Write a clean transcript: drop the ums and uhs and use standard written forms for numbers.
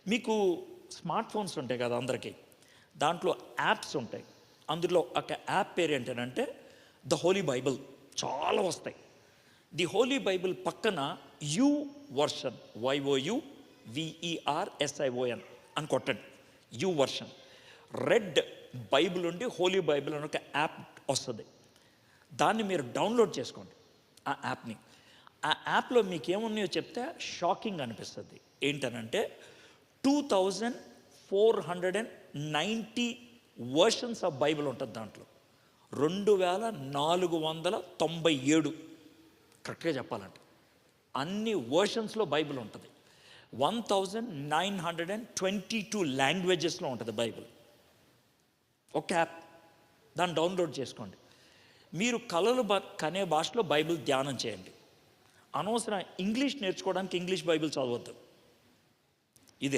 మీకు smart phones ఉంటాయి కదా అందరికీ, దాంట్లో యాప్స్ ఉంటాయి. అందులో ఒక యాప్ పేరు ఏంటంటే ద హోలీ బైబిల్. చాలా వస్తాయి. ది హోలీ బైబిల్ పక్కన యు వర్షన్, YOUVERSION అని కొట్టండి. You version. రెడ్ బైబిల్ ఉండి హోలీ బైబిల్ అని ఒక యాప్ వస్తుంది. దాన్ని మీరు డౌన్లోడ్ చేసుకోండి, ఆ యాప్ని. ఆ యాప్లో మీకు ఏమున్నాయో చెప్తే షాకింగ్ అనిపిస్తుంది. ఏంటనంటే 2490 వర్షన్స్ ఆఫ్ బైబిల్ ఉంటుంది దాంట్లో. 2497 కరెక్ట్గా చెప్పాలంటే అన్ని వర్షన్స్లో బైబిల్ ఉంటుంది. 1922 లాంగ్వేజెస్లో ఉంటుంది బైబిల్. ఒక యాప్, దాన్ని డౌన్లోడ్ చేసుకోండి. మీరు కలలు కనే భాషలో బైబిల్ ధ్యానం చేయండి. అనవసరం ఇంగ్లీష్ నేర్చుకోవడానికి ఇంగ్లీష్ బైబిల్ చదవద్దు. ఇది